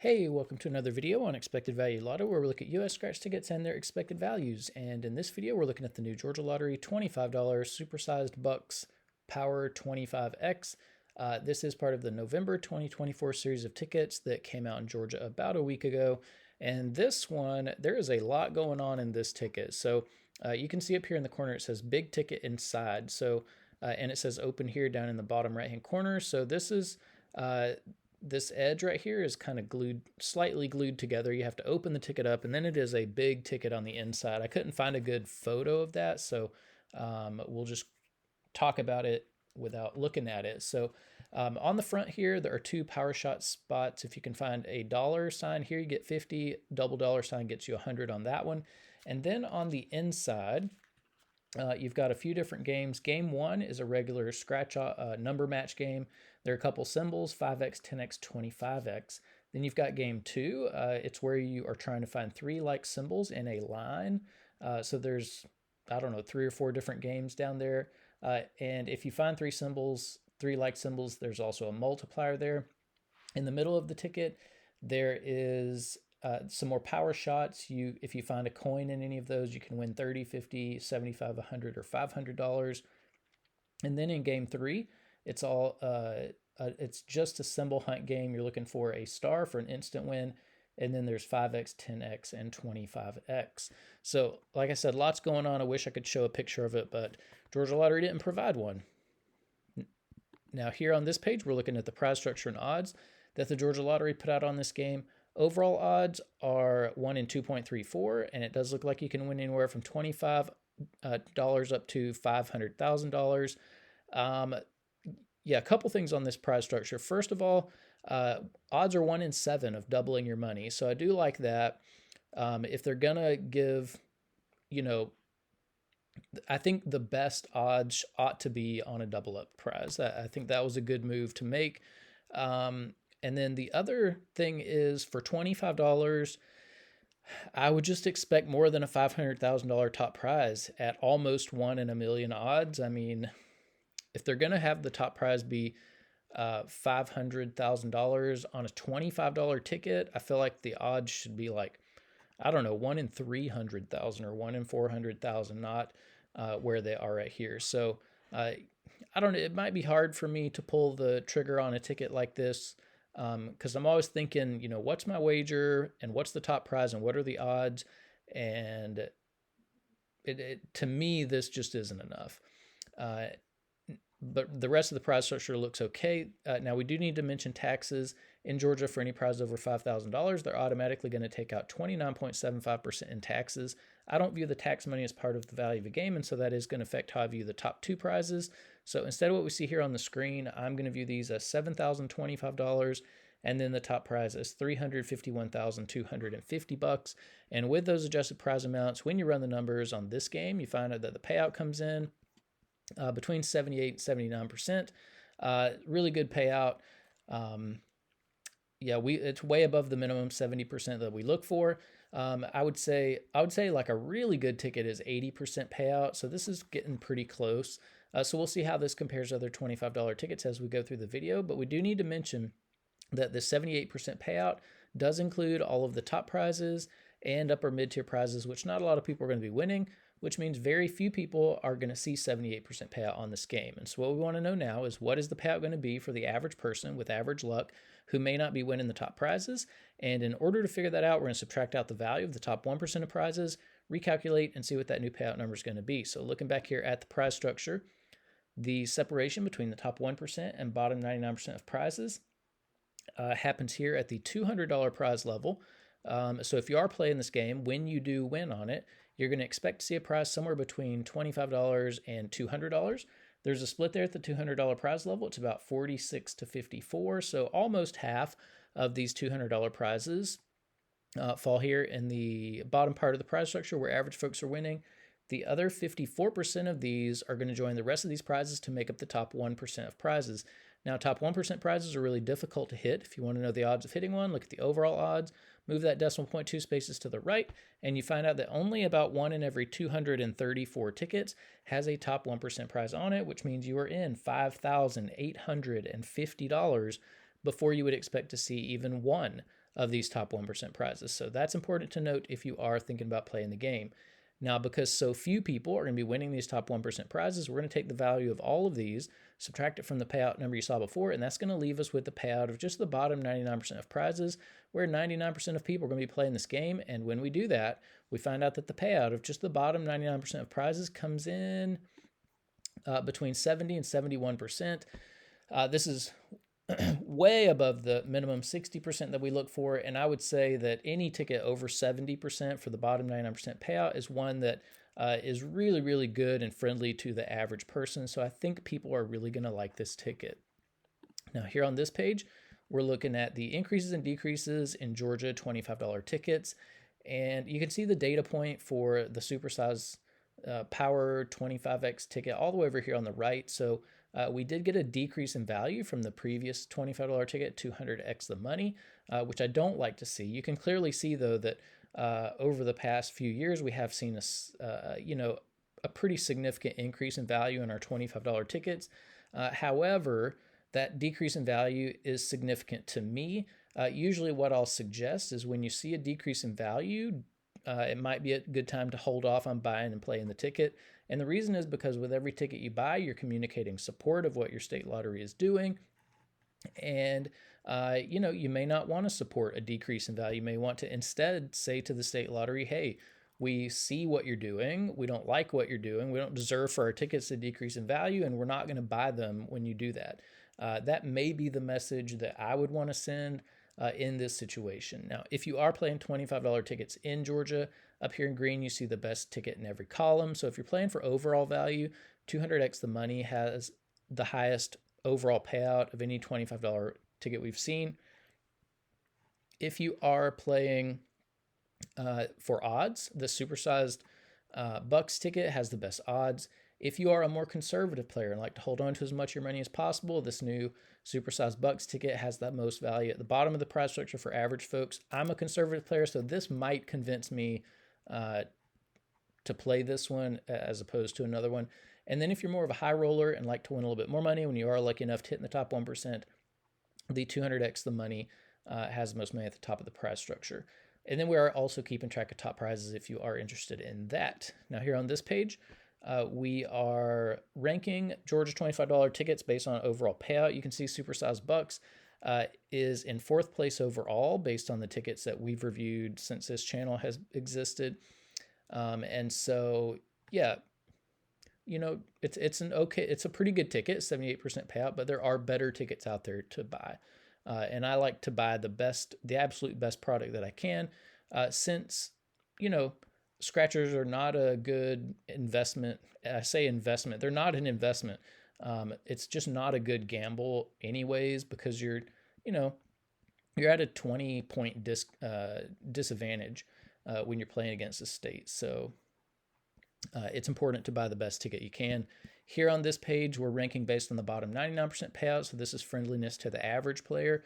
Hey, welcome to another video on Expected Value Lotto, where we look at US scratch tickets and their expected values. And in this video, we're looking at the new Georgia Lottery $25 supersized bucks power 25X. This is part of the November 2024 series of tickets that came out in Georgia about a week ago. And this one, there is a lot going on in this ticket. So you can see up here in the corner, it says big ticket inside. So, and it says open here down in the bottom right-hand corner. So this is, this edge right here is kind of slightly glued together. You have to open the ticket up, and then it is a big ticket on the inside. I couldn't find a good photo of that, so we'll just talk about it without looking at it. So on the front here, there are two power shot spots. If you can find a dollar sign here, you get 50. Double dollar sign gets you 100 on that one. And then on the inside, you've got a few different games. Game 1 is a regular scratch number match game. There are a couple symbols, 5x, 10x, 25x. Then you've got game 2. It's where you are trying to find 3 like symbols in a line. So there's, I don't know, 3 or 4 different games down there. And if you find 3 symbols, 3 like symbols, there's also a multiplier there. In the middle of the ticket, there is some more power shots. If you find a coin in any of those, you can win 30, 50, 75, 100, or $500. And then in game 3, it's all it's just a symbol hunt game. You're looking for a star for an instant win. And then there's 5x, 10x, and 25x. So like I said, lots going on. I wish I could show a picture of it, but Georgia Lottery didn't provide one. Now here on this page, we're looking at the prize structure and odds that the Georgia Lottery put out on this game. Overall odds are 1 in 2.34, and it does look like you can win anywhere from $25 up to $500,000. Yeah, a couple things on this prize structure. First of all, odds are 1 in 7 of doubling your money, so I do like that. If they're gonna give, I think the best odds ought to be on a double up prize. I think that was a good move to make. And then the other thing is for $25, I would just expect more than a $500,000 top prize at almost 1 in a million odds. I mean, if they're going to have the top prize be $500,000 on a $25 ticket, I feel like the odds should be like, I don't know, 1 in 300,000 or 1 in 400,000, not where they are right here. So I don't know, it might be hard for me to pull the trigger on a ticket like this because I'm always thinking, what's my wager and what's the top prize and what are the odds? And to me, this just isn't enough. But the rest of the prize structure looks okay. Now, we do need to mention taxes. In Georgia, for any prize over $5,000, they're automatically going to take out 29.75% in taxes. I don't view the tax money as part of the value of a game, and so that is going to affect how I view the top 2 prizes. So instead of what we see here on the screen, I'm going to view these as $7,025, and then the top prize is $351,250. And with those adjusted prize amounts, when you run the numbers on this game, you find out that the payout comes in between 78 and 79%. Really good payout. Yeah, it's way above the minimum 70% that we look for. I would say like a really good ticket is 80% payout. So this is getting pretty close. So we'll see how this compares to other $25 tickets as we go through the video. But we do need to mention that the 78% payout does include all of the top prizes and upper mid-tier prizes, which not a lot of people are going to be winning, which means very few people are going to see 78% payout on this game. And so what we want to know now is, what is the payout going to be for the average person with average luck who may not be winning the top prizes? And in order to figure that out, we're going to subtract out the value of the top 1% of prizes, recalculate, and see what that new payout number is going to be. So looking back here at the prize structure, the separation between the top 1% and bottom 99% of prizes happens here at the $200 prize level. So if you are playing this game, when you do win on it, you're going to expect to see a prize somewhere between $25 and $200. There's a split there at the $200 prize level. It's about 46 to 54. So almost half of these $200 prizes fall here in the bottom part of the prize structure where average folks are winning. The other 54% of these are going to join the rest of these prizes to make up the top 1% of prizes. Now, top 1% prizes are really difficult to hit. If you want to know the odds of hitting one, look at the overall odds, move that decimal point 2 spaces to the right, and you find out that only about 1 in every 234 tickets has a top 1% prize on it, which means you are in $5,850 before you would expect to see even one of these top 1% prizes. So that's important to note if you are thinking about playing the game. Now, because so few people are going to be winning these top 1% prizes, we're going to take the value of all of these, subtract it from the payout number you saw before, and that's going to leave us with the payout of just the bottom 99% of prizes, where 99% of people are going to be playing this game. And when we do that, we find out that the payout of just the bottom 99% of prizes comes in between 70 and 71%. This is way above the minimum 60% that we look for. And I would say that any ticket over 70% for the bottom 99% payout is one that is really, really good and friendly to the average person. So I think people are really going to like this ticket. Now, here on this page, we're looking at the increases and decreases in Georgia $25 tickets. And you can see the data point for the supersize Power 25X ticket all the way over here on the right. So we did get a decrease in value from the previous $25 ticket, 200X the money, which I don't like to see. You can clearly see, though, that over the past few years, we have seen a pretty significant increase in value in our $25 tickets. However, that decrease in value is significant to me. Usually what I'll suggest is when you see a decrease in value, it might be a good time to hold off on buying and playing the ticket. And the reason is because with every ticket you buy, you're communicating support of what your state lottery is doing. And, you may not want to support a decrease in value. You may want to instead say to the state lottery, hey, we see what you're doing. We don't like what you're doing. We don't deserve for our tickets to decrease in value, and we're not going to buy them when you do that. That may be the message that I would want to send in this situation. Now, if you are playing $25 tickets in Georgia, up here in green, you see the best ticket in every column. So if you're playing for overall value, 200X the money has the highest overall payout of any $25 ticket we've seen. If you are playing for odds, the supersized Bucks ticket has the best odds. If you are a more conservative player and like to hold on to as much of your money as possible, this new supersized Bucks ticket has that most value at the bottom of the prize structure for average folks. I'm a conservative player, so this might convince me to play this one as opposed to another one. And then if you're more of a high roller and like to win a little bit more money when you are lucky enough to hit in the top 1%, the 200X the money has the most money at the top of the prize structure. And then we are also keeping track of top prizes if you are interested in that. Now here on this page, we are ranking Georgia $25 tickets based on overall payout. You can see Supersized Bucks is in 4th place overall based on the tickets that we've reviewed since this channel has existed. And so, yeah, it's a pretty good ticket, 78% payout, but there are better tickets out there to buy. And I like to buy the absolute best product that I can, since, scratchers are not a good investment. I say investment. They're not an investment. It's just not a good gamble anyways, because you're at a 20-point disadvantage when you're playing against the state. So it's important to buy the best ticket you can. Here on this page, we're ranking based on the bottom 99% payout. So this is friendliness to the average player.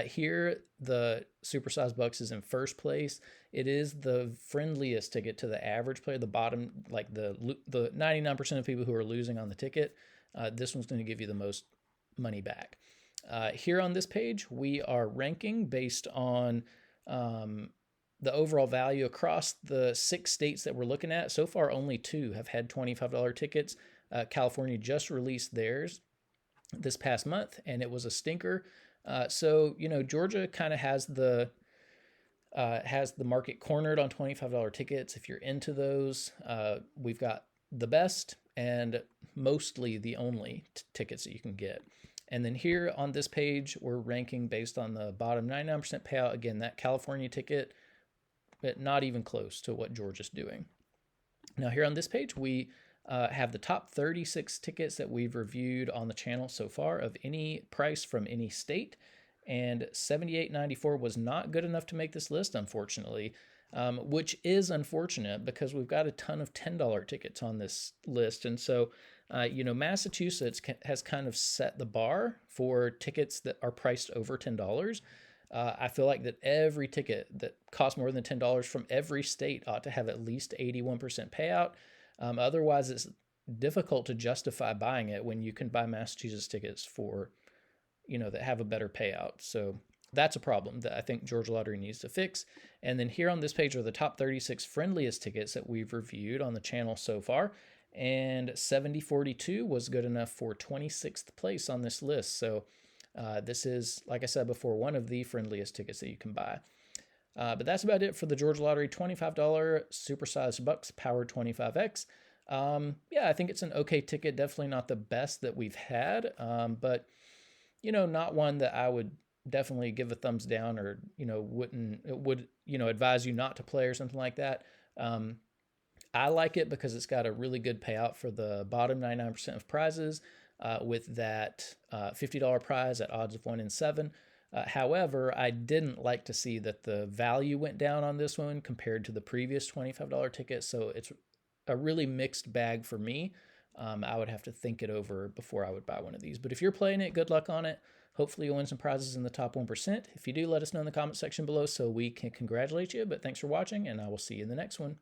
Here, the Supersized Bucks is in 1st place. It is the friendliest ticket to the average player. The bottom, like the 99% of people who are losing on the ticket, this one's going to give you the most money back. Here on this page, we are ranking based on the overall value across the 6 states that we're looking at. So far, only 2 have had $25 tickets. California just released theirs this past month, and it was a stinker. So Georgia kind of has the market cornered on $25 tickets. If you're into those, we've got the best and mostly the only tickets that you can get. And then here on this page, we're ranking based on the bottom 99% payout. Again, that California ticket, but not even close to what Georgia's doing. Now here on this page, we have the top 36 tickets that we've reviewed on the channel so far of any price from any state, and $78.94 was not good enough to make this list, unfortunately, which is unfortunate because we've got a ton of $10 tickets on this list. And so, Massachusetts has kind of set the bar for tickets that are priced over $10. I feel like that every ticket that costs more than $10 from every state ought to have at least 81% payout. Otherwise, it's difficult to justify buying it when you can buy Massachusetts tickets for, that have a better payout. So that's a problem that I think Georgia Lottery needs to fix. And then here on this page are the top 36 friendliest tickets that we've reviewed on the channel so far. And 7042 was good enough for 26th place on this list. So this is, like I said before, one of the friendliest tickets that you can buy. But that's about it for the Georgia Lottery $25 supersized bucks power 25x. Yeah, I think it's an okay ticket. Definitely not the best that we've had, but not one that I would definitely give a thumbs down or would advise you not to play or something like that. I like it because it's got a really good payout for the bottom 99% of prizes, with that $50 prize at odds of 1 in 7. However, I didn't like to see that the value went down on this one compared to the previous $25 ticket. So it's a really mixed bag for me. I would have to think it over before I would buy one of these. But if you're playing it, good luck on it. Hopefully you'll win some prizes in the top 1%. If you do, let us know in the comment section below so we can congratulate you. But thanks for watching, and I will see you in the next one.